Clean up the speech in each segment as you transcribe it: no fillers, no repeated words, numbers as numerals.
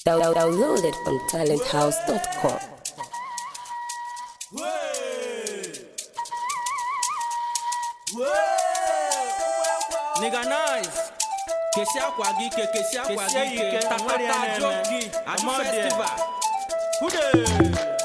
Download it from talenthouse.com. Nigga nice. Kesi akwa gike, kesi akwa gike. Tatata joki, adu festival. Hude.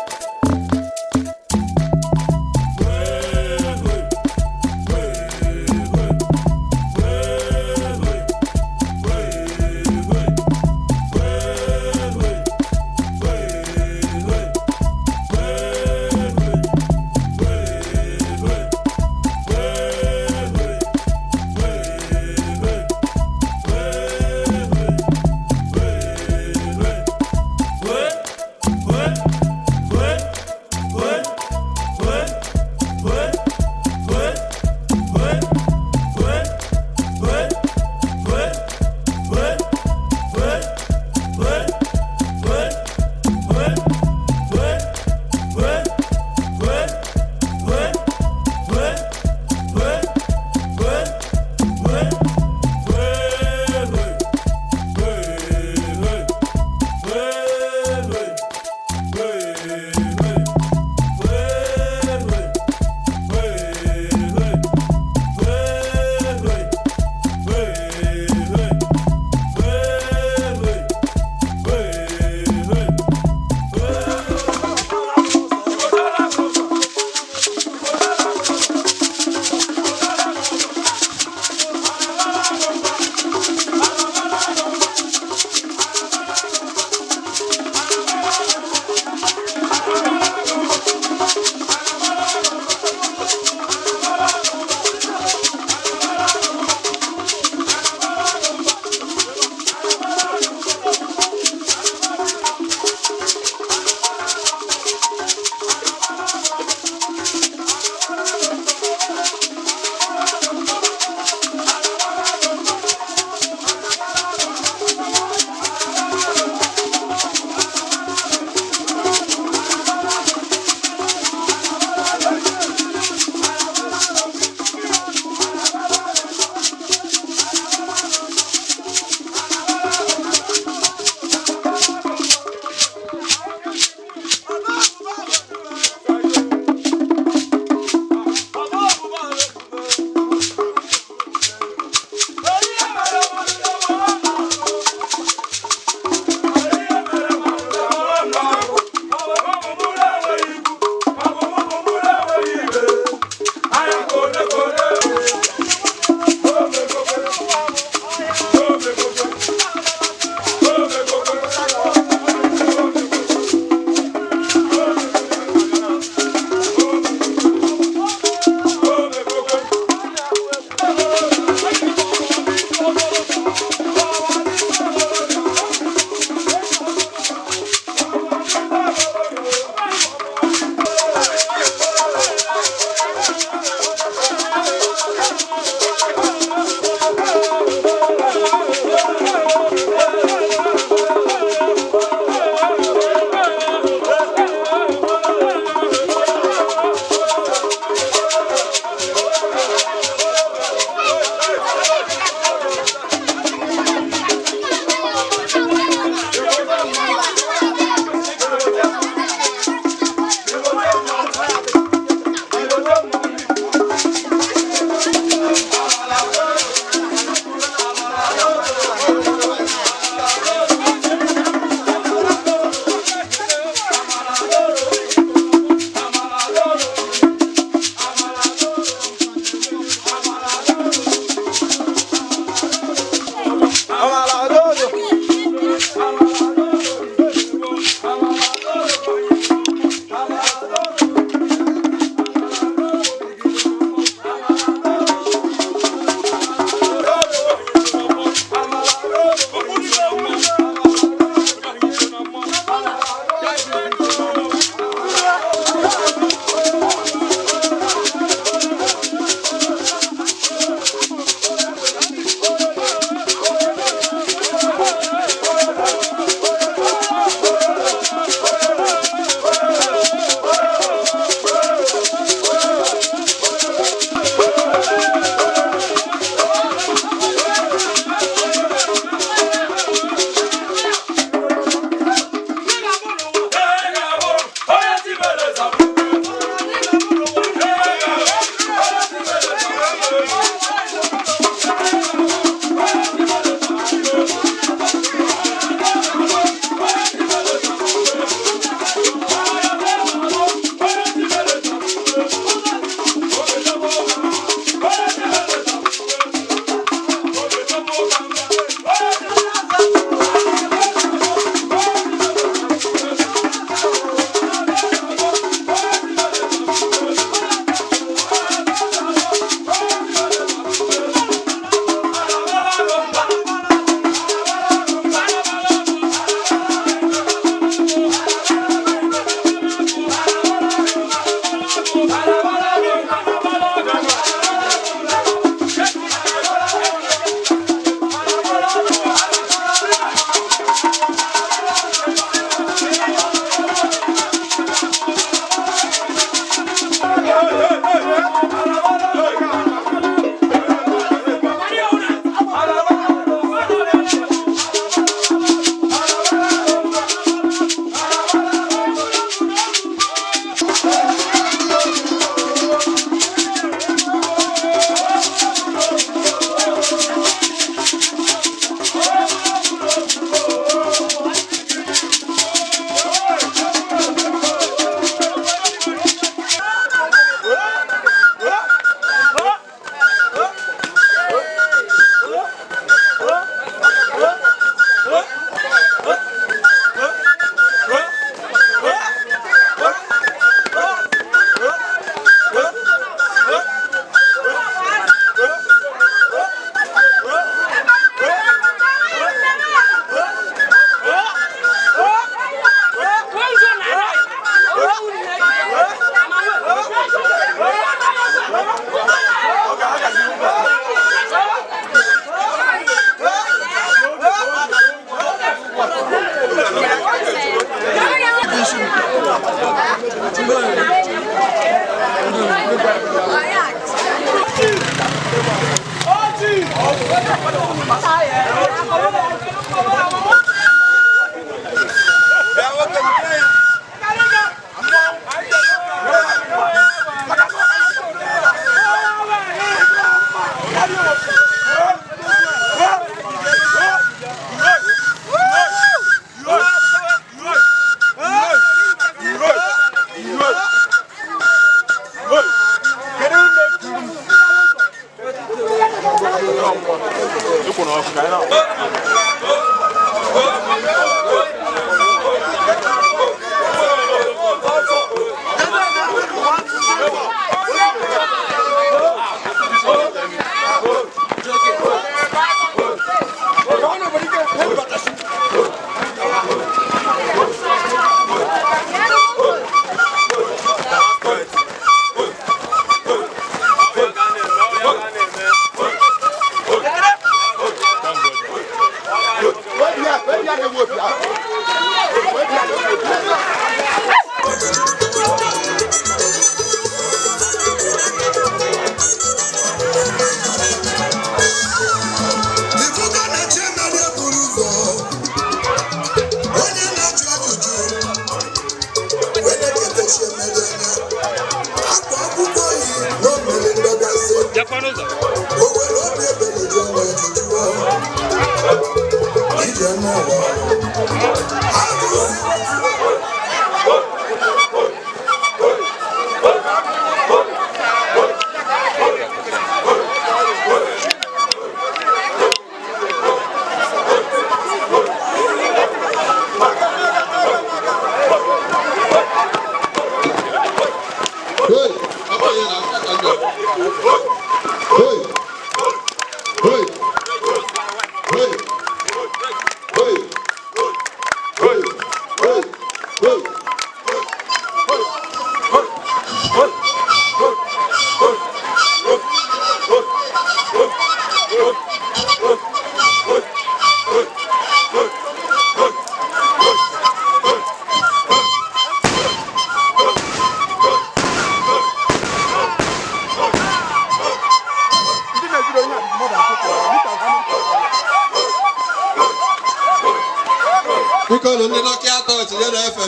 Because on the Nokia touch,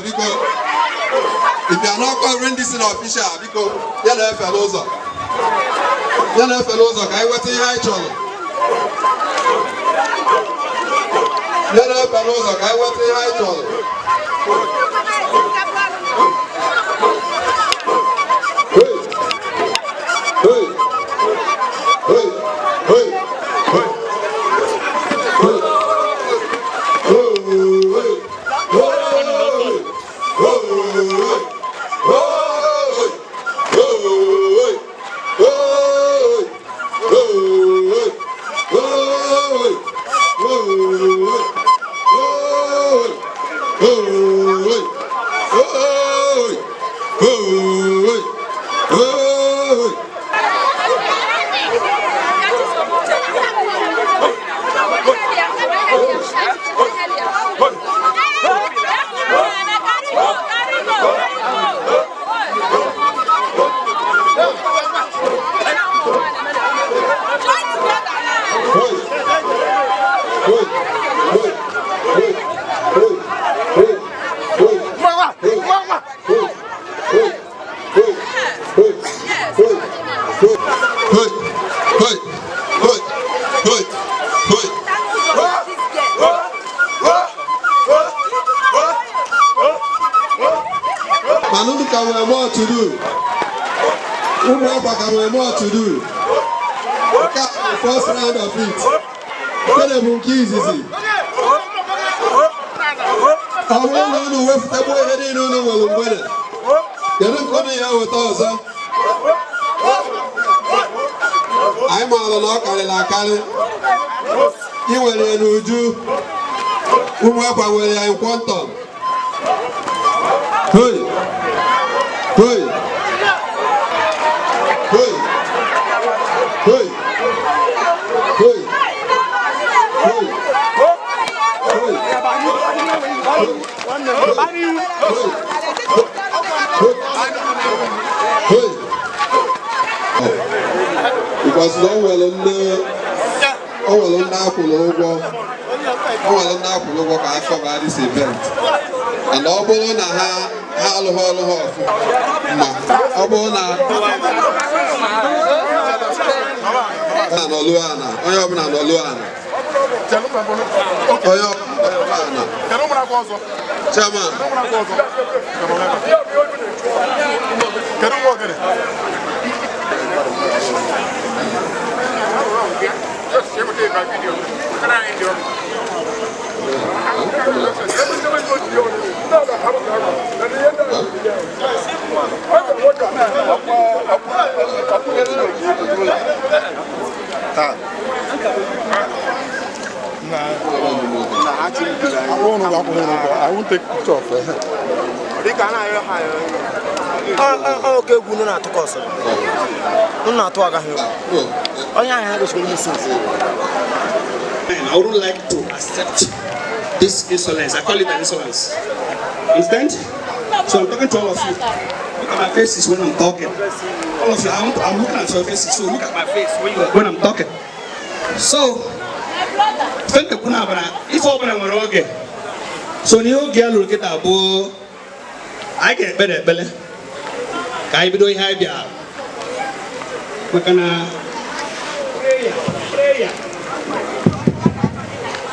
because if you are not covering this in official, because yellow fellows are. Yellow fellows are. I wait in high trouble. Yellow fellows are. I wait in high trouble. More to do. More to do. The first round of it. Terrible keys is it. I won't know if the boy had in on the weather. You don't come here with us, huh? I'm all alone, Kali. You were in Uju. Who were in Quantum? Hey! Hey! Hey! Hey! Hey! Because no one can this event. And all I won't take picture of her. Okay, we not to cause. Not to I would like to accept this insolence. I call it an insolence. Instant? So I'm talking to all of you. Look at my faces when I'm talking. All of you, I'm looking at your faces, so look at my face when I'm talking. So, think of if open a roge. So, you get look at that boy. I get better, Bella. I be doing high beer. We're gonna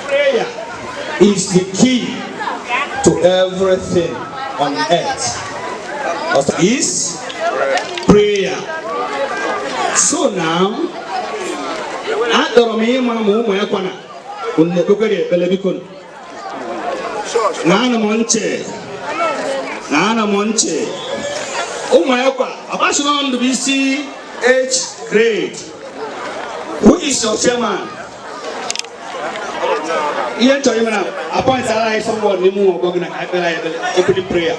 prayer. is the key to everything on earth. What is prayer? So now, grade. Who is your chairman? Ian Toyman, appoint someone new opening prayer.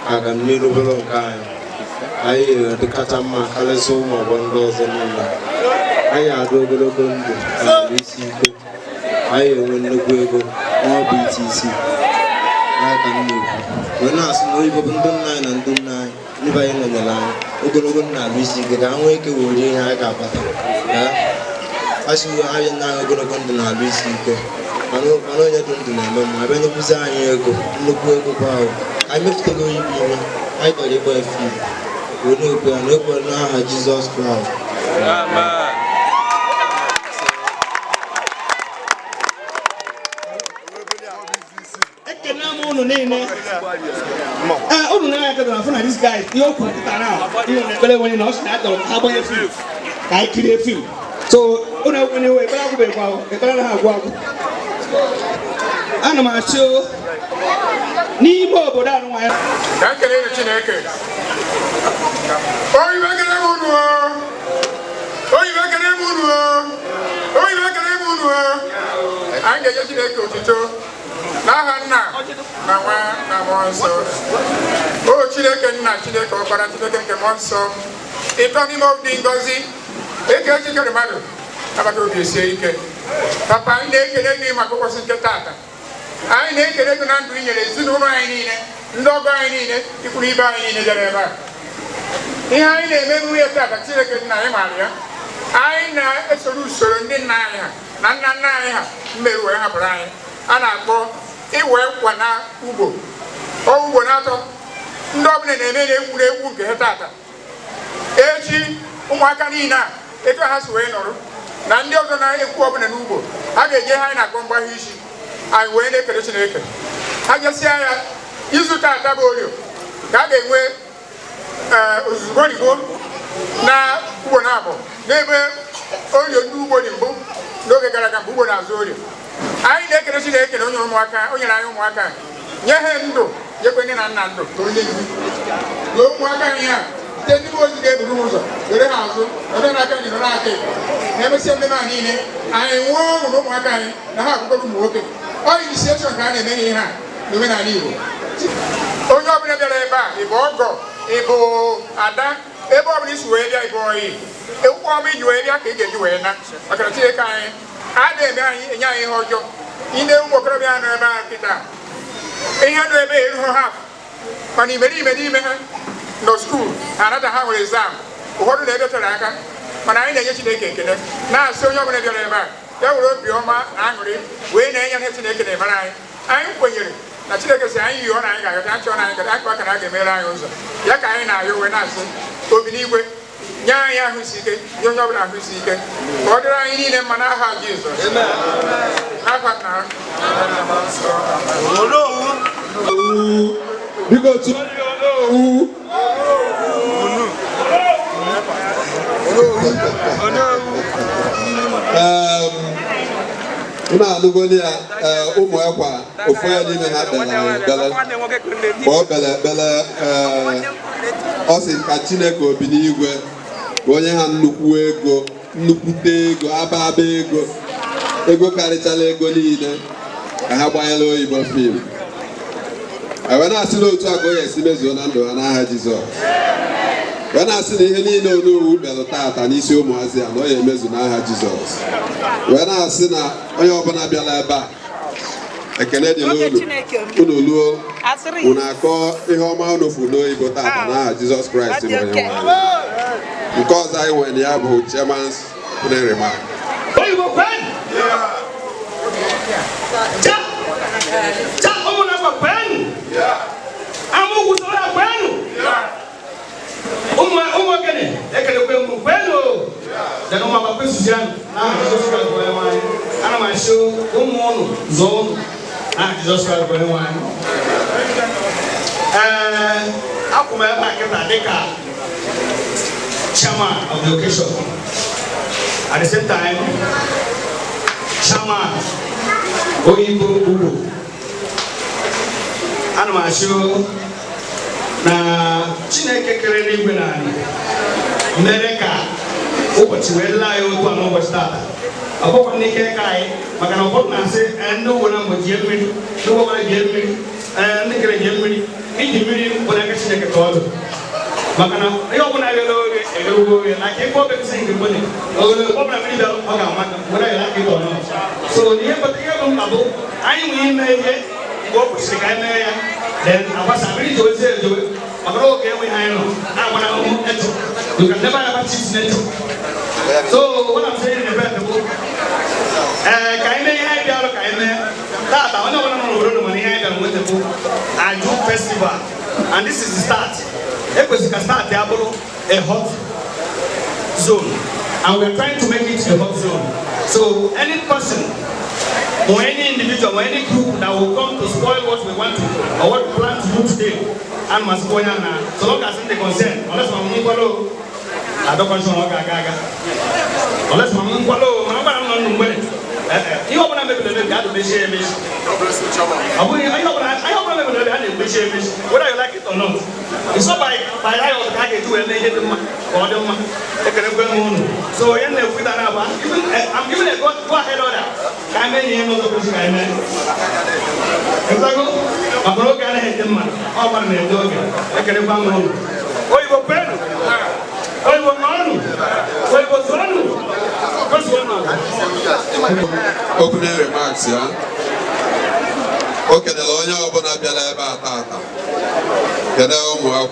I can need a little kind. I the Katama, Kalasoma, one dozen. I do the local and receive it. I win the Guego, or BTC. I can move. When I know you open the 9 and do 9, never in the line. Ogogon, I receive it. I'm waking with you. I got better. I see you. I am now going to go to the receive it. I know you don't do them. I've been a design. Look where go power. I make the go in. I got a boy few. We know now Jesus Christ. Amen. This guy, you when you know, I create film. So, anyway, I'm sure. Nibo bodan wa. Dankele ne Chineke. Oyi bekele munu. Ange je Chineke otito. Na hanna. Na wa na monso. O Chineke nna Chineke ọbara Chineke nke monso. Ito ni mo di ngozi. Eke Chineke mmadụ. Abata obi esie ike. Papa ine ekele gị maka ụbọchị nke tata. I need to let the land bring it. No, I need it. No, I need it. You could be buying in the river. Behind the memory of that, Silicon Naya. I know a solution in Naya. Nana, Meru, Brian. And I go, it went one Ubo. Oh, Bonato. Nobody made a wood get tata. Echi, Umakanina, it has Wenor. Nandi of the night, a woman and Ubo. I get behind a combahishi. I went a condition. I just say, you should have double. That they were running home. Now, Bonabo. Never only do what in book. No, they got a book as well. I make a condition on your marker, on your own marker. Yahendo, you're going to Nando. Go marker here. Then you was the rules. The house, and then I can never send the money in it. I won't no marker. Now, I'm going to work it. All you see, you're going to make it. No, when I need you. Oh, you're going to be a Ibo, Ada, Ebo is where I boy. It won't be you, I can get you in. I can take I didn't know you. In the work of the guitar. 800 days half. When he made no school, another hour exam. What did they do to Raka? When I didn't get it. Now, so you're going to get it back. That will be on my angry. When I have to take it, I'm going to. Na Chineke sị anyị yọọ na anyị ga-aga achọ na anyị ga-akpa ka na ga-emere anyị ụzọ ya ka anyị na-ayọ wee na-asị obi n'igwe nye anyị ahụ isi ike nye onye ọbụla ahụ isi ike ka ọ dịrị anyị niile mma n'aha Jizọs n'afa nna biko tu Una anugoni ya ụmụ ekwa ofu ya n'ime ha bele ọ sị ka Chineke obi n'igwe onye ha nnukwu ego nnukwute ego aba ego karịchala ego niile ka ha gbanyela oyibo fim ewe na-asị n'otu a ka onye esi mezuo na ndụ ha n'aha Jizọs wee na-asị na ihe niile onowu belụ tata n'isi ụmụazị ya na ọ ya emezu n'aha Jizọs wee na-asị na onye ọbụla bịala ebe a ekele dị n'olu unu luo unu akọ ihe ọma unu fụ n'oyibo tata n'aha Jizọs Kraịst bụ onye nwanyị nke ọzọ anyị nwere ya bụ chairman's plenary man you go pen? Ja, omo na go pen. Amu kusora pen. Omo kene, ekele kwe mu pen o. Dan omo ba pe susian. Jesus Christ go wan. Ana ma show omo onu zone. Jesus Christ go wan. Akuma ba ke ta deka. Chairman of the occasion. At the same time, Chairman Oyibo Ubu. And my show na Chineke kere n'igwe n'ani. America ụbọchị wee laa ya otu anọ ụbọchị tata. Ọkpọkọ n'ike kai maka na ụfọdụ na-asị ndị ụgbọ na mgbe jie mmiri, ndị ụgbọ na jie mmiri, ndị kere jie mmiri, iji mmiri bụ n'aka Chineke ka ọ dị. Makana yo kuna yelo na ke ko be sin ko ni o ko na mi da o ga ma ko na ya ke to no so ni e ba ke ko mabo ai mi me ye ko ko se ka me ya then abasa mi to se jo makaro ke we ha no a wana o eto you can never have chips net so what I'm saying in the best kai me ya bi alo kai me ta wana no no money ya da mo te ko aju festival and this is the start. Because you can start a hot zone, and we're trying to make it a hot zone. So any person or any individual or any group that will come to spoil what we want to or what we plan to do today, and must go on so long as they consent, unless I'm follow, I don't control Gaga. Unless I'm follow, I'm not you open up the God to share this. I hope whether you like it or not. It's not by I or I can do anything or them. So I'm giving a go ahead order. Can I name of the person I met? I'm going to hit them. How about me? I can have one. Oh, you were pen. Oh, you were money. Oh, you were son. Opening remarks, yeah. Okay, the lawyer open up your tata. Get out more.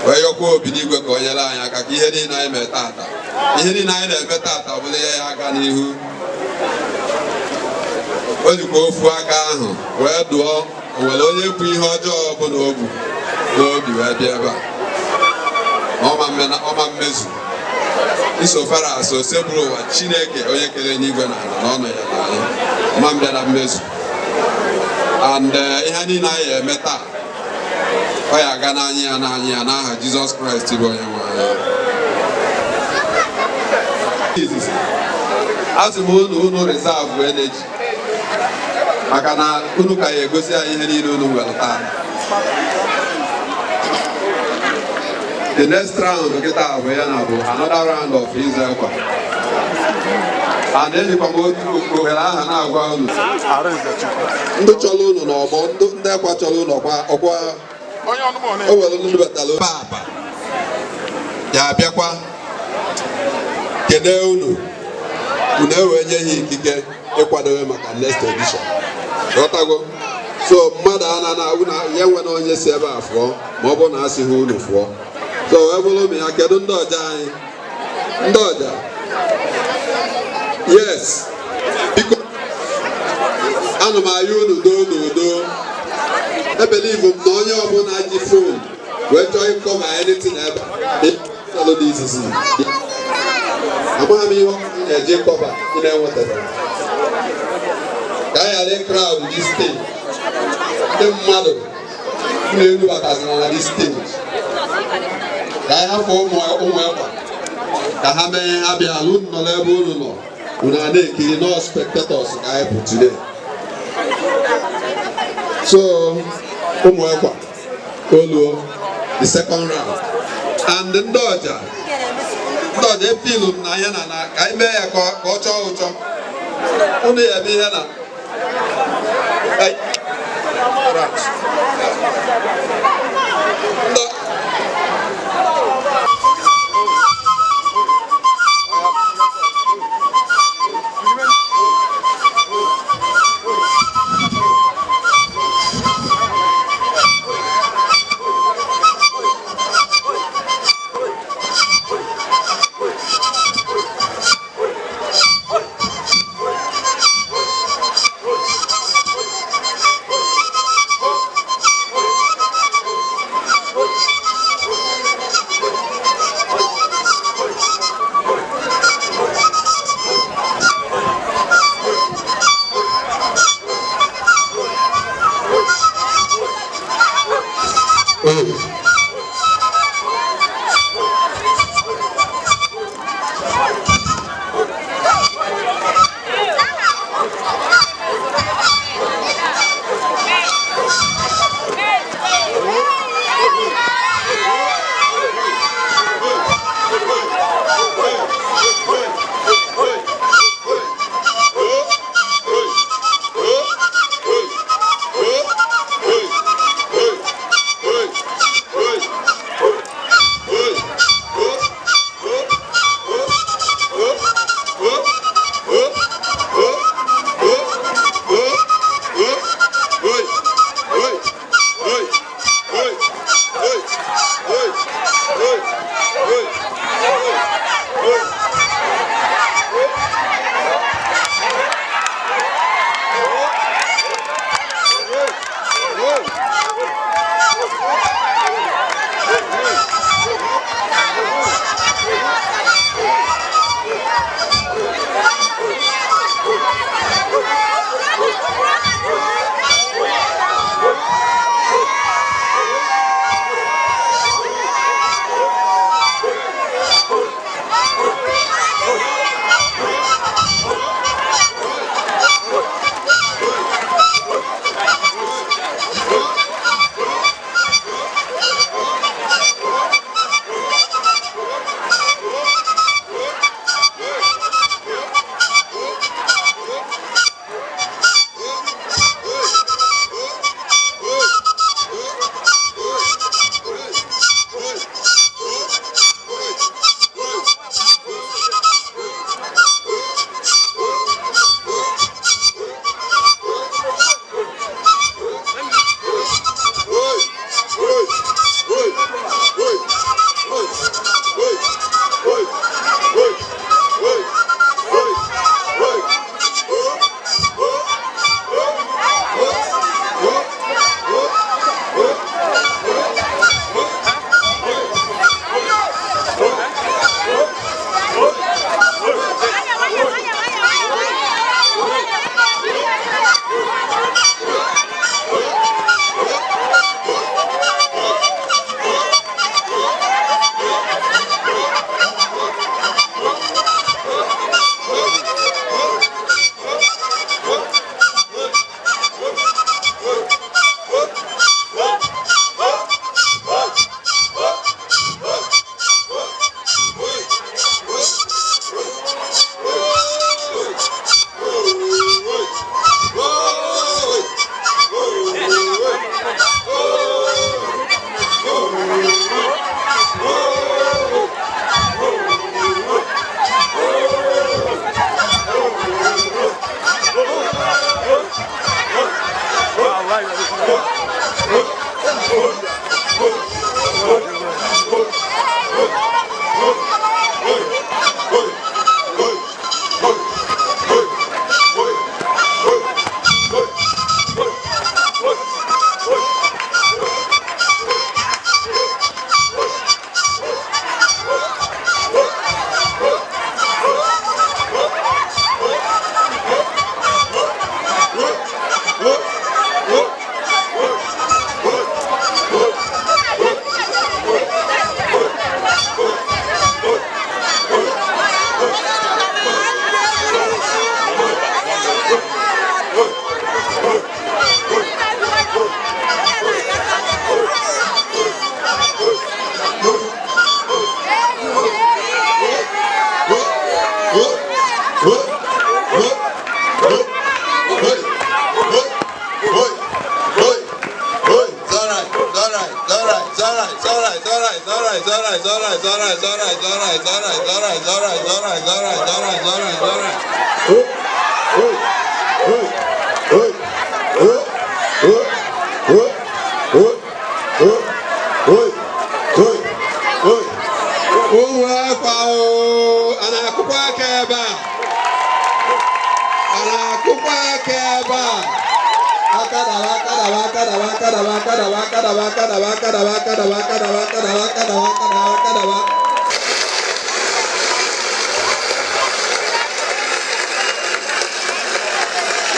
Where you go, Binigo, Goyala, Yaki, heading I met tata. Heading I met tata, will I can you? When you go for a car, where do all will only be her job on Obu? No, be right there. Oma Mesu. So far as so several Chineke or Yakele no Mambia Mesu. And Ihani Naya Meta Oya Ganani and Jesus Christ. As a moon who no reserve energy. Makana Unuka Gosia Ihani no well. The next round we get out another round of Israel. And then you come go to now go on. Ndo cholo no mo ndo ndekwa cholo no kwa okwa onye onu mo na o wele ndu betalo papa ya biakwa kede unu wenye ikike ikwadowe maka next edition. Gotago so mmadụ ana una yenwe na onye si ebe afọ ma ọ bụ na asị ha unu fụọ. So everyone me akedo ndoja anyị. Ndoja. Yes. Because anu ma yu do. I believe no onye ọbụla ji phone we try to cover anything ever. Follow this is. Ama mi eje cover ina whatever. Guy are crowd this stage. The mmadụ na-elu bakazina na this stage. I have for more ka ha mee abịa alụ nọ n'ebe unu nọ unu na-ekiri no spectators ka anyị bụ today. So ụmụekwa oluo the second round and ndị ọja efilu m na ya na ka anyị mee ya ka ọ chọọ ụchọ unu ya eme ihe na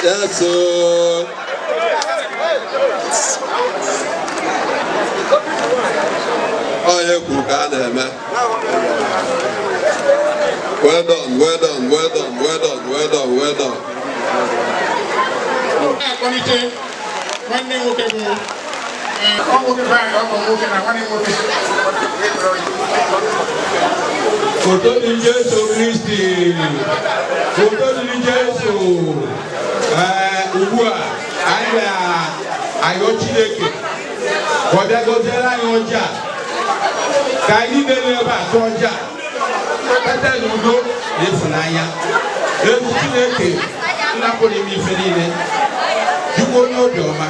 Yes, sir. Oh, yeah, man. Well done, well done, well done, well done, well done, well done. Foto di Jésù Kristi, foto di Jésù. Ugbu a anyị na-ayọ Chineke ka ọ bịa gọziere anyị ọjà ka anyị niile ebe a tụọ ọjà kpata n'udo na ịfụnanya. Ezi Chineke nna pụrụ ime ife niile, Chukwu onye obiọma,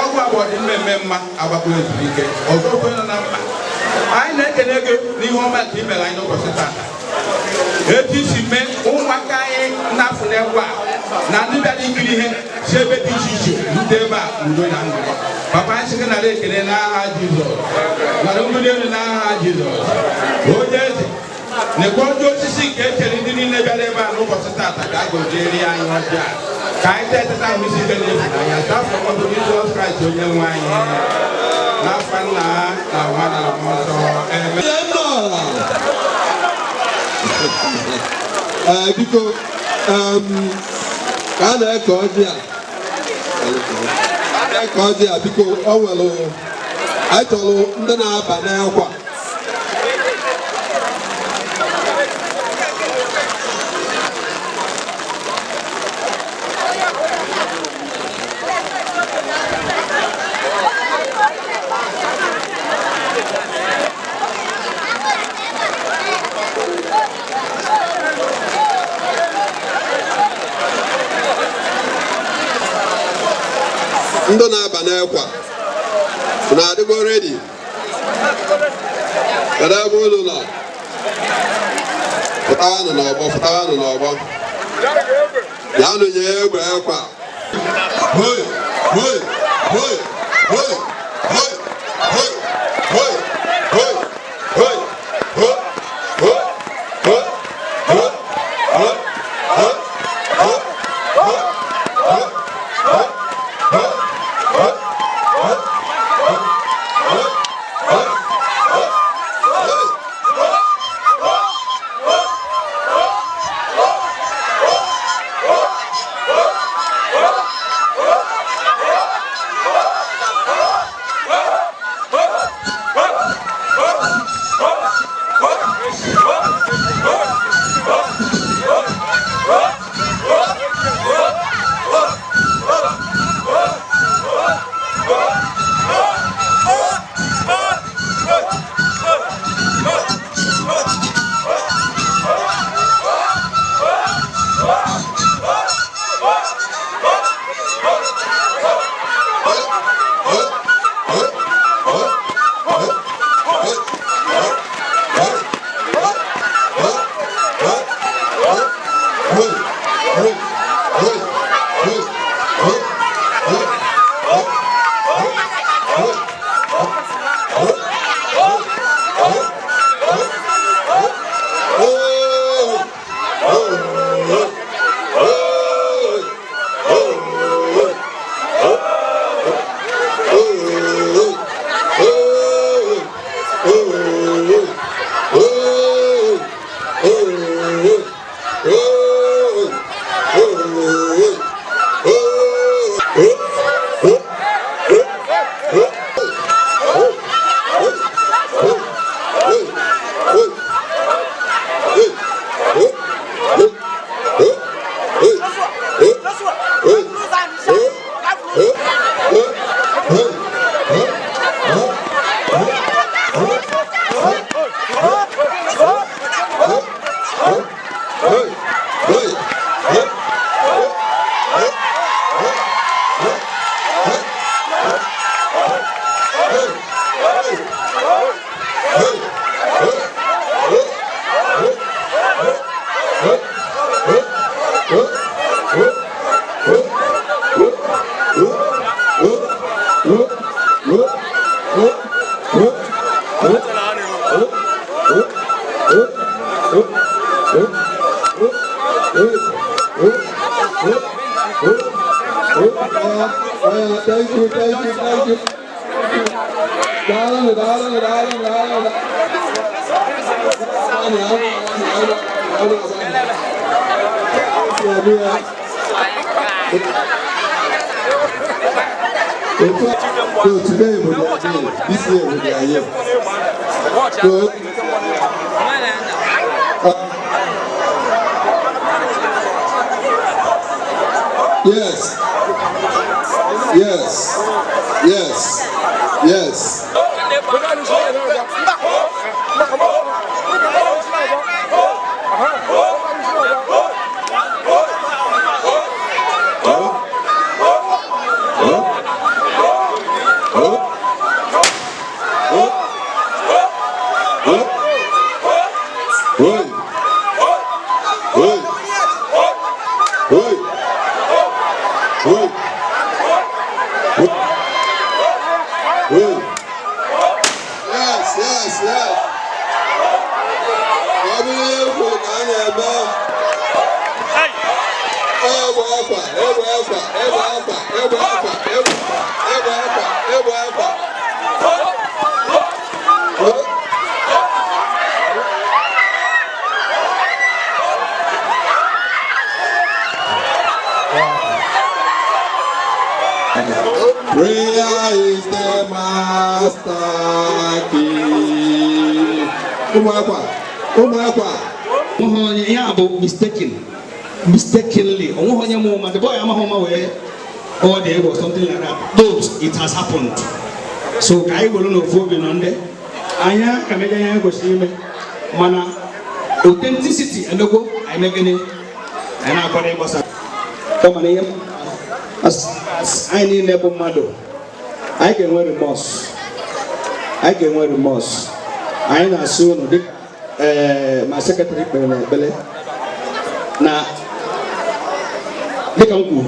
ọgwụ abụọ dị mmemme mma agbakọ ezumike ọzọ kwe nọ na mma. Anyị na-ekele gị n'ihe ọma nke imere anyị n'ụbọchị taa. Etu isi mee ụmụaka anyị n'afọ n'egwu a na ndị bịara ikiri ihe si ebe dị iche iche rute ebe a udo na ndụ. Papa anyị sị gị nara ekele n'aha Jizọs, nara mbuli elu n'aha Jizọs. Onye eze na-ekwe ọjọ osisi nke echere ndị niile bịara ebe a n'ụbọchị taata ka a gọziere anyị ọjọọ a. Kai teta misi kene ya staff of Jesus Christ onye nwe anyị. Na fanna na wana moto. Biko ka na-eke ọjị a biko o nwere anyị chọrọ ndị na-aba n'ekwa ndị na-aba n'ekwa na-adịgo redi kedu ebe ụlọ nọ pụtawanụ n'ọgbọ ya nụ nye egbe ekwa hoi hoi hoi hoi hoi hoi hoi hoi hoi Thank you. So today we are here. This year we are here. So, yes. Yes. Prayer is the master key. Mistakenly. The boy I'm home away or there was something like that. Those it has happened. So I will know for being on there. I can make a mana authenticity and logo. I make any and I got a boss. Come on here. As I need never mother. I can wear the boss. I assume my secretary Bele. Now, Nikanku,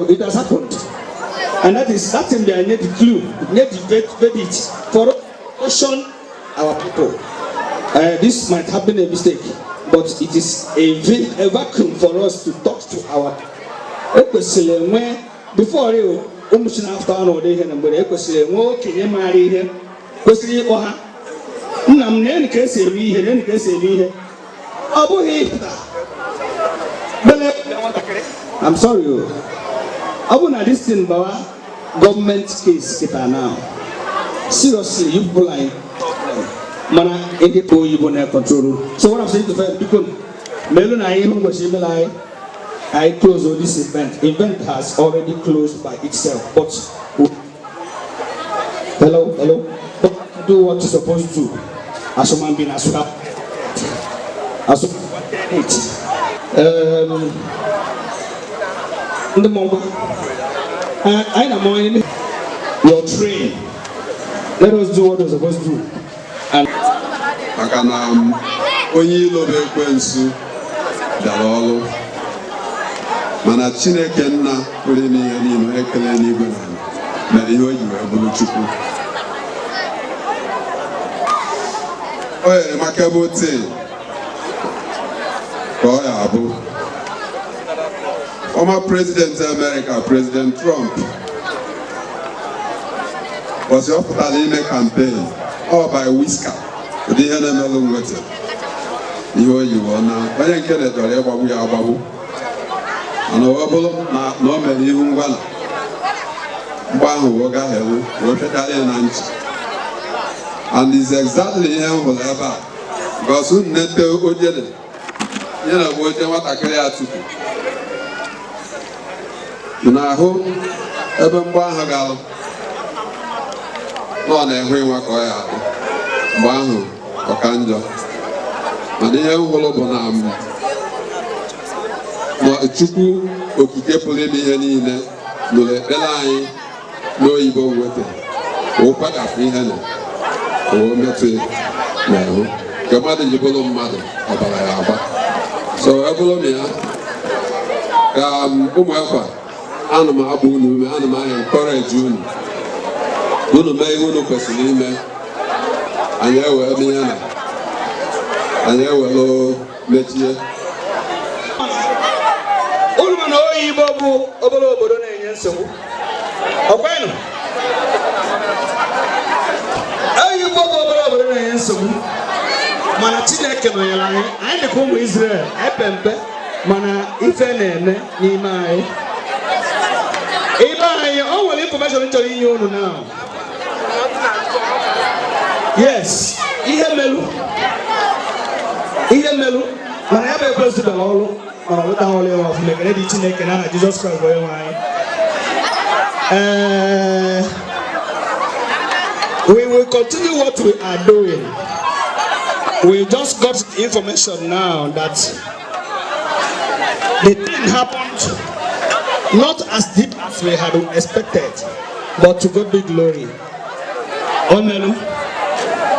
it has happened, and that is something they need to clue, need to verdict for caution our people. This might have been a mistake, but it is a vacuum for us to talk to our before you almost after an order and but okay, marry him. I'm sorry. Abuna this thing Bawa government case now. Seriously, you people are in mana indipo you control. So what I'm saying to people, Melon I close on this event. Event has already closed by itself. But hello. Do what you're supposed to. As a man being as well. As the moment I know your train. Let us do what we're supposed to do. And onye ilobe ekwensu dara ọlụ mana Chineke nna pụrụ ime ihe niile ekele n'igwe na mere ihe o ji wee bụrụ Chukwu. O yere maka ebe ote ka ọ ya abụ former President America, President Trump was ọpụtara ime campaign all by whisker ụdị ihe na-emelụ nweta ihe o yiwo na onye nke na-edọrọ ịgbagbu ya agbagbu mana ọ bụrụ na o mere ihu ngwala mgbe ahụ o gaghịrụ wee fedara ya na nchi and is exactly ihe m hụrụ ebe a because nnete ojede ihe na bụ oche nwatakịrị ya tupu n'ahụ ebe mgbe ahụ galụ nọ na-ehụ ịnwa ka ọ ya adị mgbe ahụ ọka njọ mana ihe m hụrụ bụ na Chukwu okike pụrụ ime ihe niile nụrụ ekpere anyị n'oyibo nweta ụkwadapụ ihe na o metụ n'ahụ nke mmadụ ji bụrụ mmadụ ọbara ya agba so ebụrụ m ya ka ụmụ ekwa ana m agba unu ume ana m ahịa encourage unu mee ihe unu kwesịrị ime anyị ewee ihe na anyị ewelụ mechie unu mana oyibo bụ obere obodo na-enye nsogbu ọkwanụ oyibo bụ obere obodo na-enye nsogbu mana Chineke nọnyere anyị anyị dịka ụmụ Israel epempe mana ife na-eme n'ime anyị o nwere information chọrọ inye unu now. Yes, ihe melu mana ya bụ ekwesị dọrọ ọrụ mana weta ọrụ ya ọfụ mekere dị Chineke na Jesus Christ bụ onye nwe anyị. We will continue what we are doing. We just got information now that the thing happened not as deep as we had expected, but to God be glory. Omelu,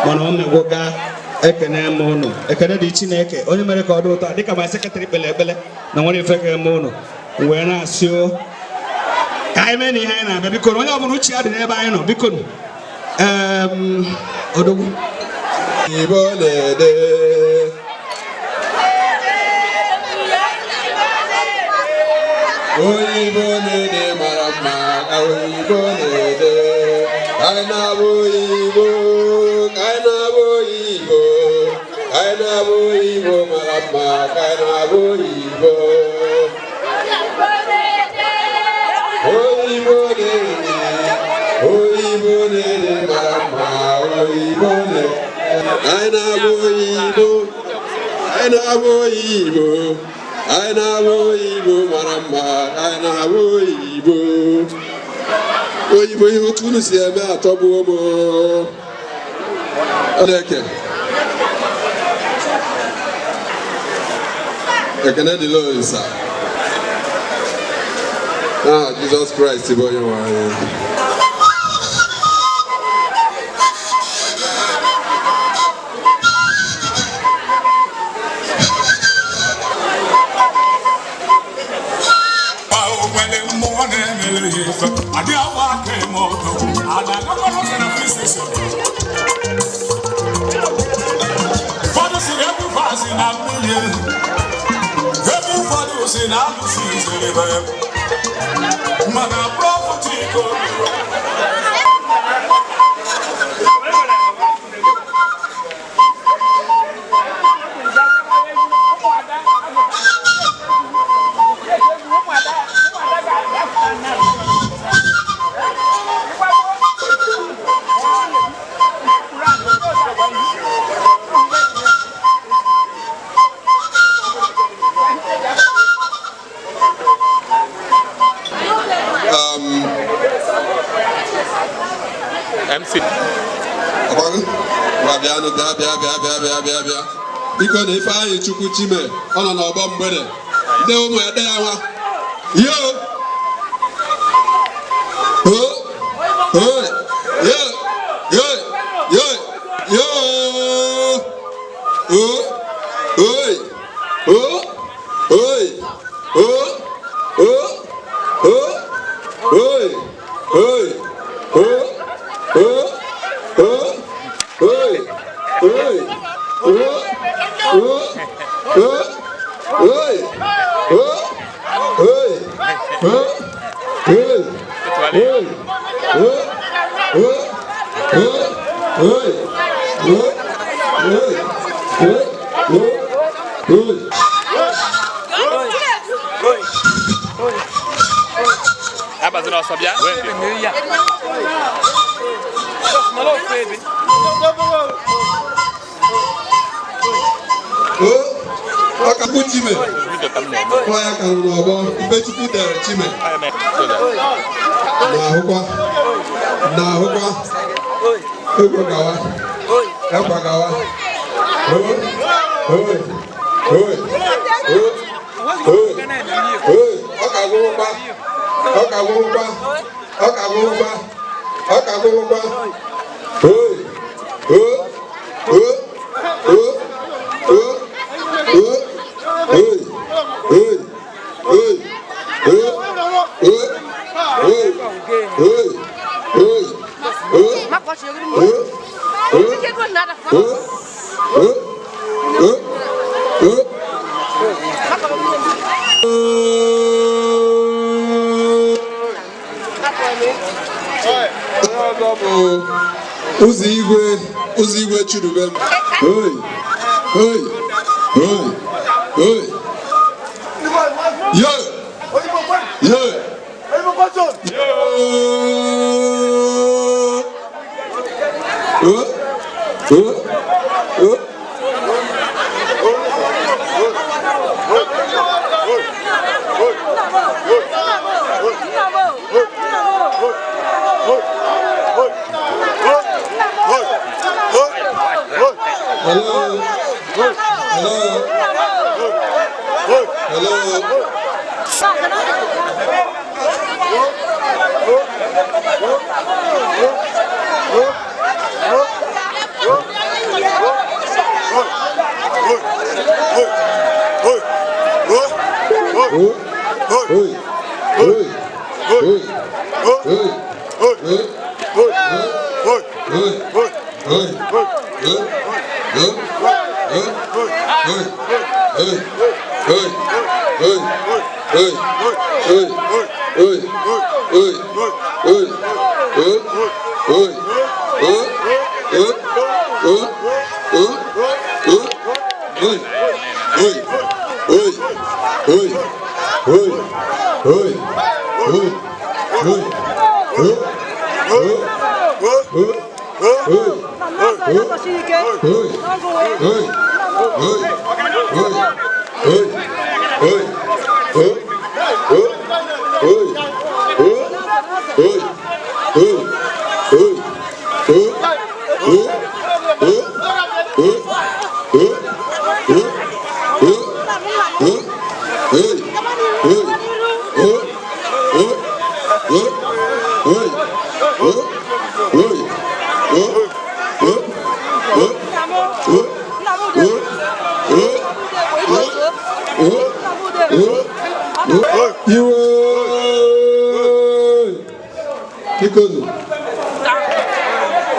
mana omegoga ekene mono, ekene di Chineke. Onye mere ka ọ dị ụtọ dịka my secretary belebele na nwere ife ka mono. Wee na-asịo ka anyị mee na ihe anyị na-abịa biko onye ọbụla uche ya dị n'ebe anyị nọ biko odogwu Ibonede. Ibonede marama, Ibonede. Kainabo Ibo, Kainabo Ibo, Kainabo Ibo marama, Kainabo Ibo. Ibonede marama, Ibonede. Kainabo Ibo, Kainabo Ibo. Kainabo Ibo marama, Kainabo Ibo. Oyibo ihe otu unu si eme atọgbuo m Chineke. Ekene dịla Olisa. N'aha Jizọs Kraịst bụ onye nwe anyị. MC. Bịa. Biko na Ifeanyị Chukwu Chime ọ nọ n'ọgbọ mgbede. Ndị ụmụ ede ya nwa. Yo. Ụzọ igwe Chidubem.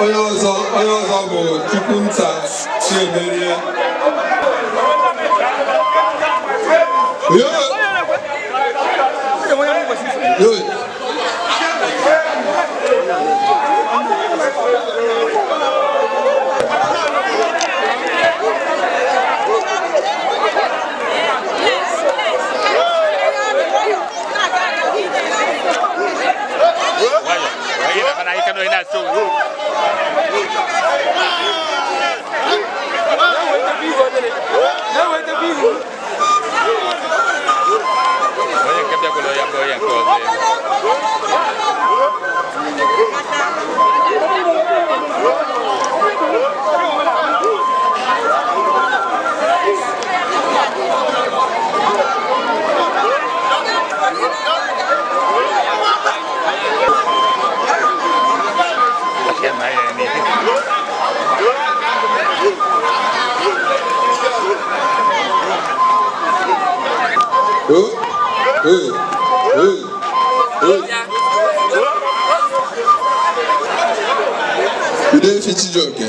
onye ọzọ bụ Chukwunta Chiemerie. Ide fiti joke.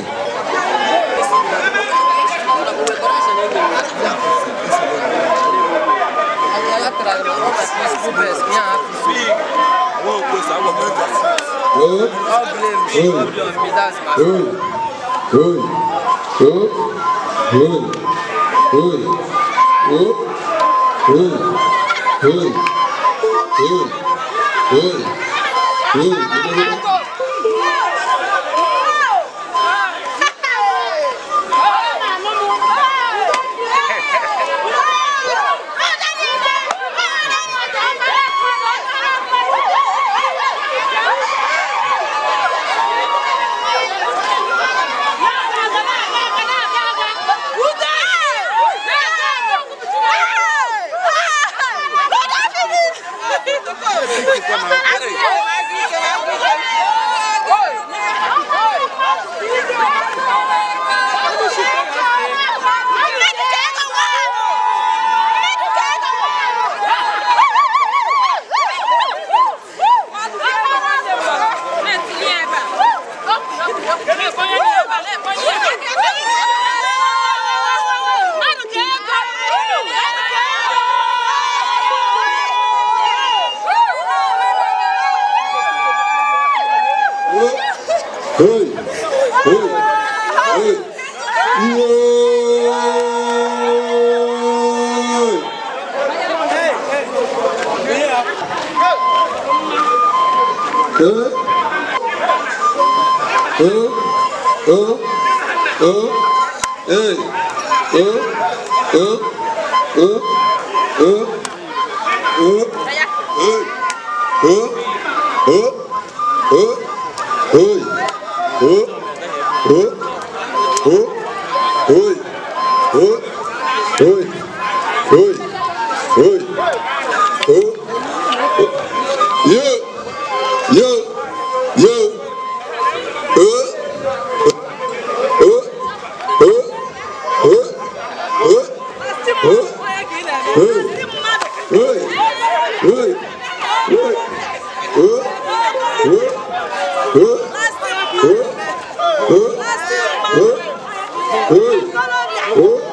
Oh!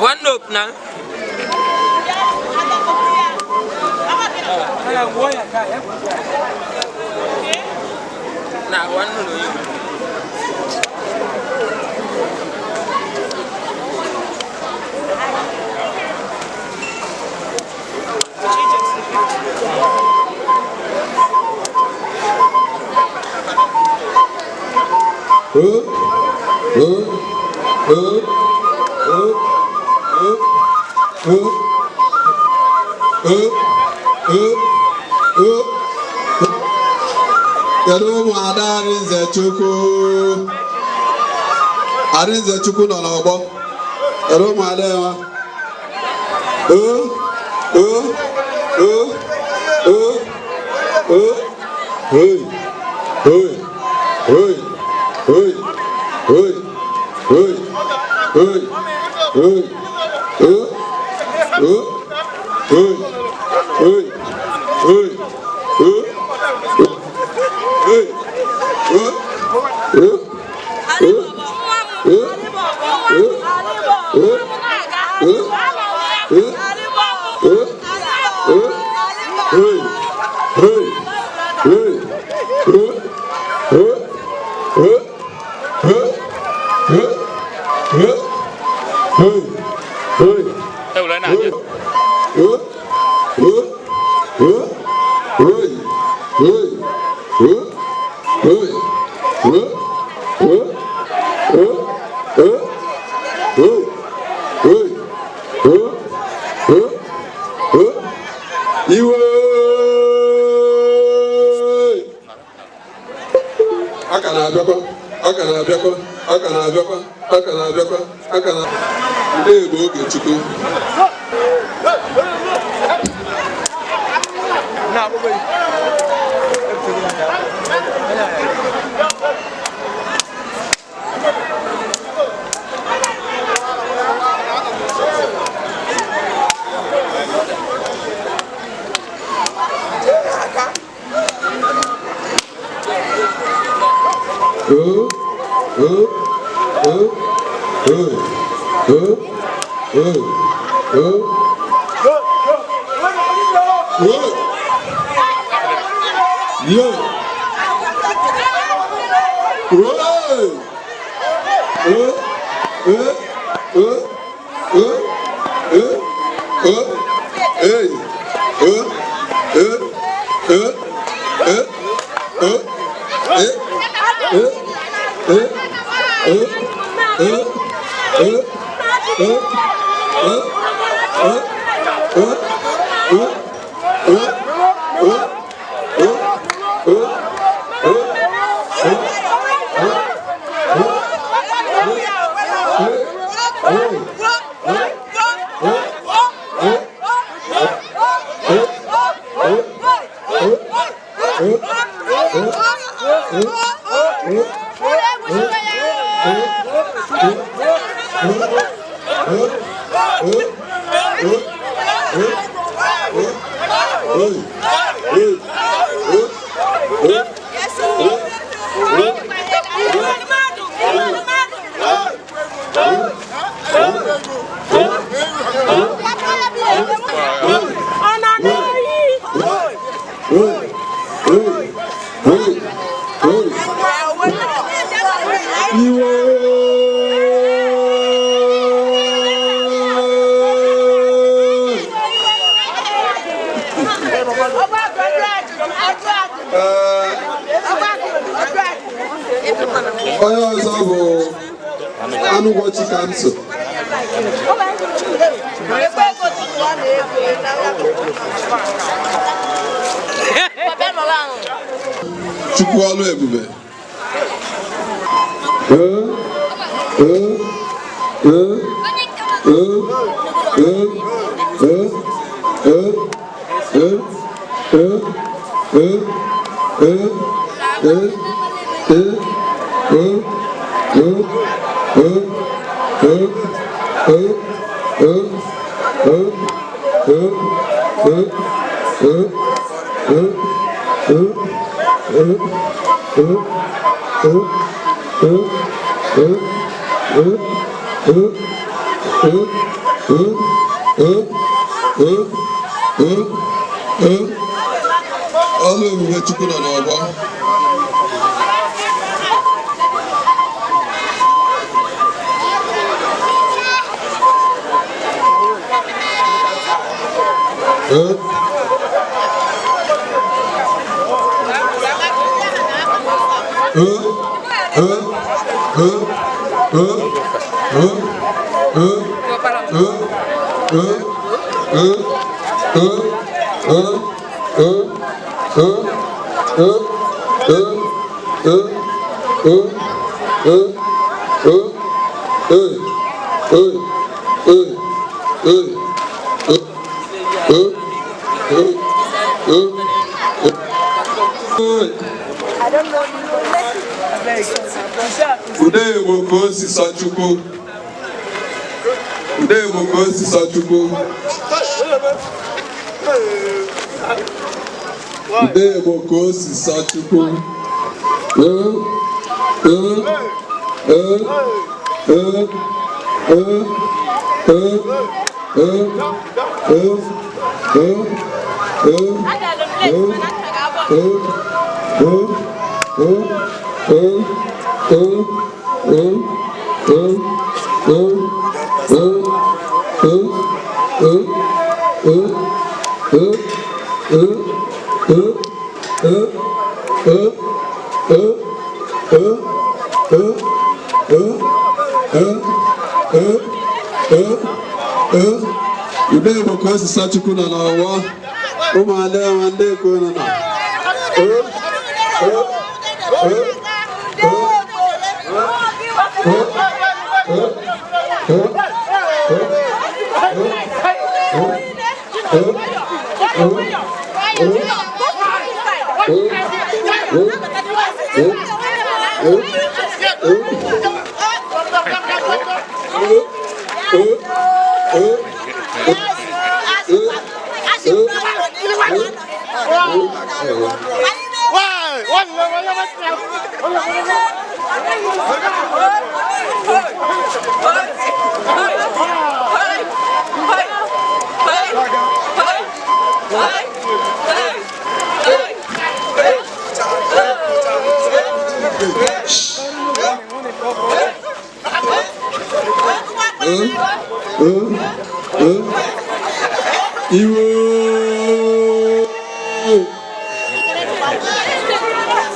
One note now. Now one note. Kedu Ada Arinze Chukwu nọ n'ọgbọ. Kedu Ada ya? Onye ọzọ bụ Anụgwọchi Kanso. Chukwu ọlụ ebube. Ọlụ ebube Chukwu nọ n'ọgbọ. Udewo ka o si sọ Chukwu. Udewo ka o si sọ Chukwu. Udewo ka o si sọ Chukwu. Udewo ka o si sọ Chukwu nọ n'ọgbọ. Ụmụada ma ndị eko nọ na.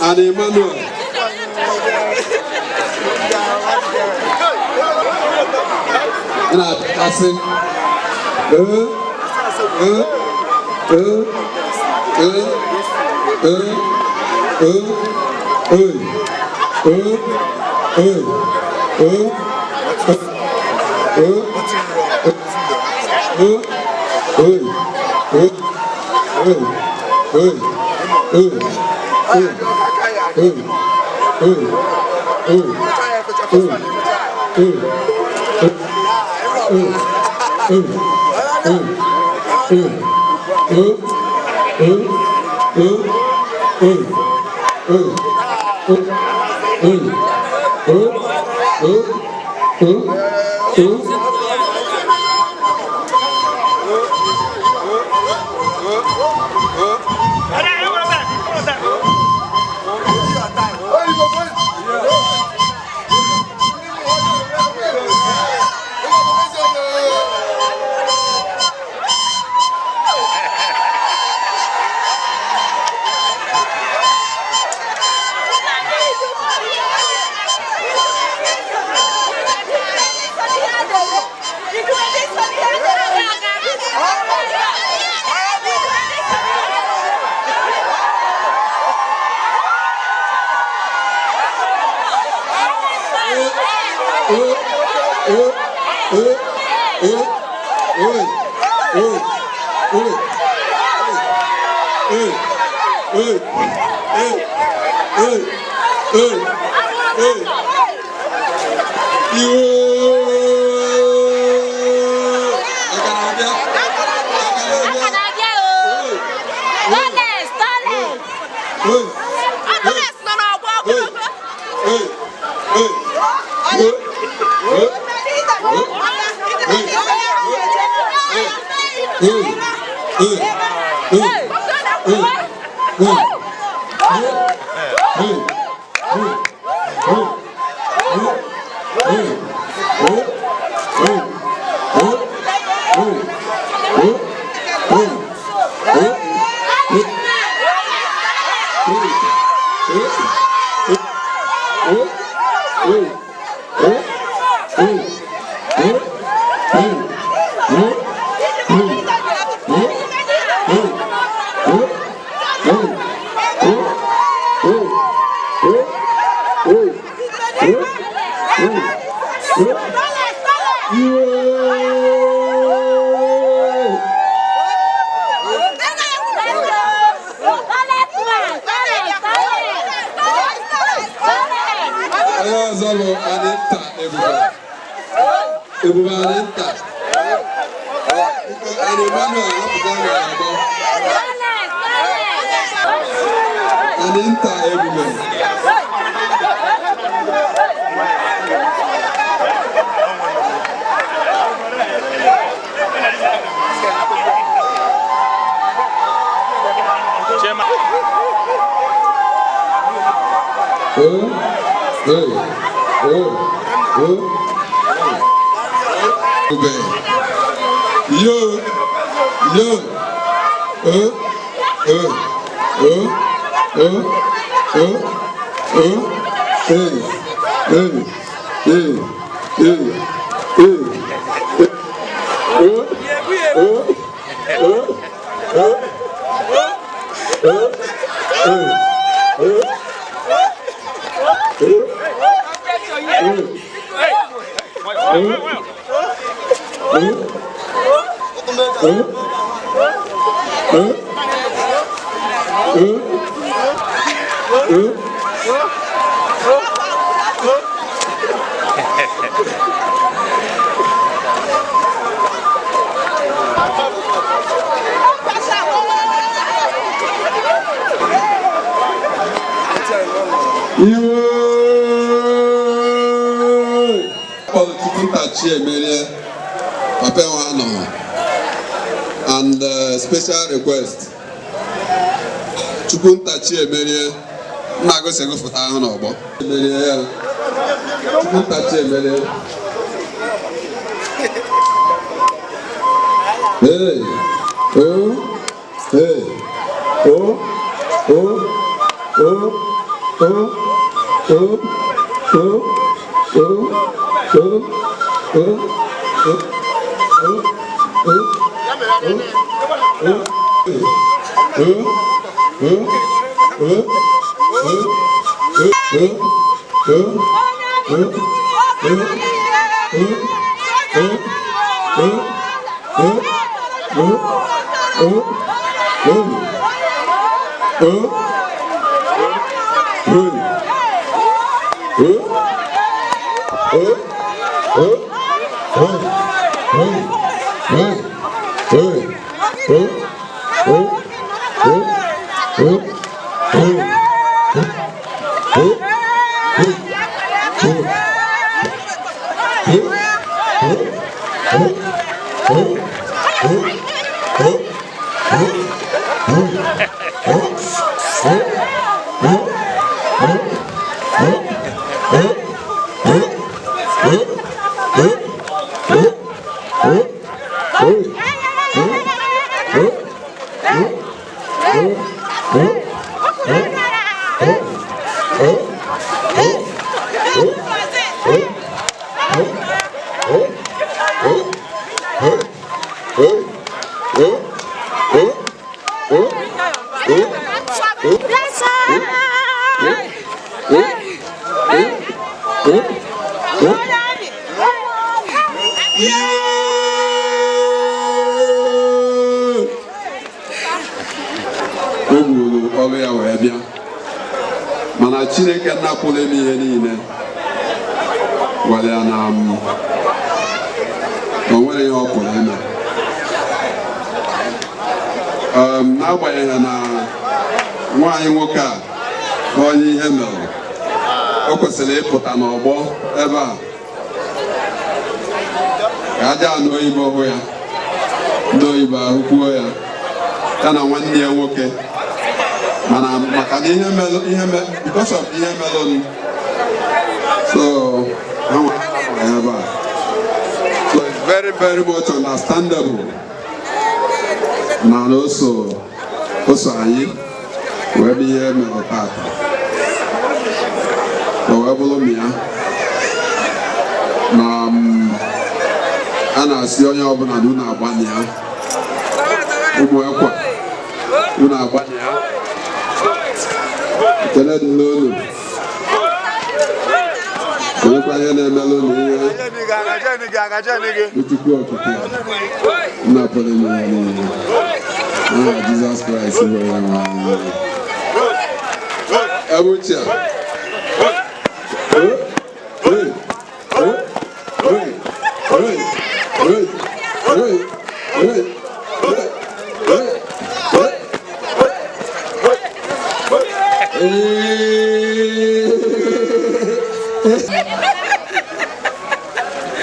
And Emmanuel. And I passing. And special request. Chukwuntachi Emerie, Nago Sego for Town or Bob. Chukwuntachi Emerie. Hey, oh, hey, oh, oh, oh, oh, oh, oh, oh, o gburu ọrụ ya wee bịa mana Chineke napụrụ m ihe niile gwara ya na o nwere ihe ọ pụrụ ime n'agbanyeghị na nwaanyị nwoke a onye ihe mere o kwesịrị ịpụta n'ọgbọ ebe a ka aja anụ oyibo hụ ya ndị oyibo ahụ kwuo ya ya na nwanne ya nwoke mana maka na because of ihe melụ so ebe a so it's very very much understandable na oso anyị wee bụ ihe mere tata o wee bụrụ m ya na a na-asị onye ọbụla na unu agbanye ya ụmụ ekwa unu agbanye ya ekele dị n'olu onwekwa ihe na-emelụ na ihe Chukwu okike nna pụrụ ime ya niile aha Jizọs Kraịst bụ ya nwaanyị ebe ochie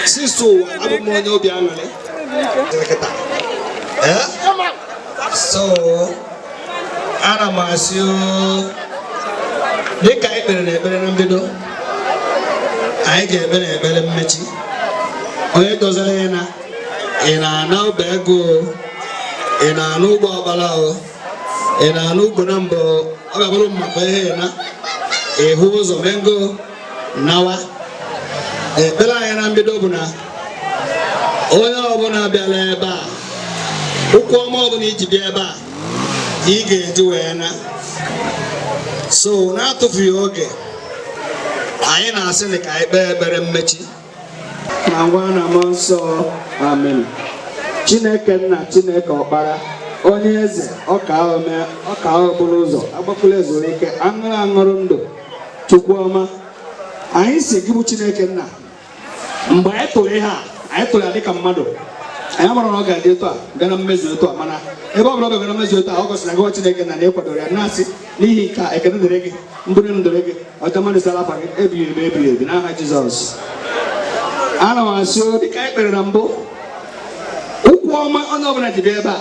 Siso abụ m onye obi aṅụrị so ana m asị dịka ekpere na ekpere na mbido anyị ga-ekpe na ekpere mmechi onye dozere ya na ị na-ana ụba ego ị na-ana ụgbọ ọgbara ị na-ana ugbo na mbụ ọ ga-abụrụ maka ihe na ịhụ ụzọ mengo nawa ekpere anyị na mbido bụ na onye ọbụla bịara ebe a ụkwụ ọma ọbụla iji bịa ebe a ị ga-eji wee na so na-atụfughị oge anyị na-asị na ka anyị kpee ekpere mmechi na ngwa na mmụọ nsọ amen. Chineke nna Chineke ọkpara onye eze ọka ahụ bụrụ ụzọ agbakwula ezuru ike aṅụrụ aṅụrụ ndụ Chukwu ọma anyị si gị bụ Chineke nna mgbe anyị tụrụ ihe a anyị tụrụ ya dịka mmadụ anyị amara na ọ ga-adị etu a ga na mmezu etu a mana ebe ọ bụla ọ bịara na mmezu etu a ọ gosiri na gị Chineke nna na-ekwadoro ya na-asị n'ihi nke a ekene dịrị gị mbụrụ m dịrị gị ọcha mmadụ sara afa gị ebighị ebi n'aha Jizọs. Ana m asị dịka anyị kpere na mbụ ụkwụ ọma onye ọbụla ji bịa ebe a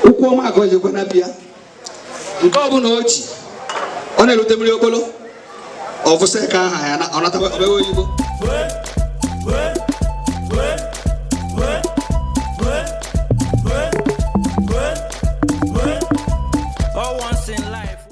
ụkwụ ọma ka o jikwa na bịa nke ọbụla o ji ọ na-erute mmiri okpolo ọ fụsị ka aha ya na ọ natawa oyibo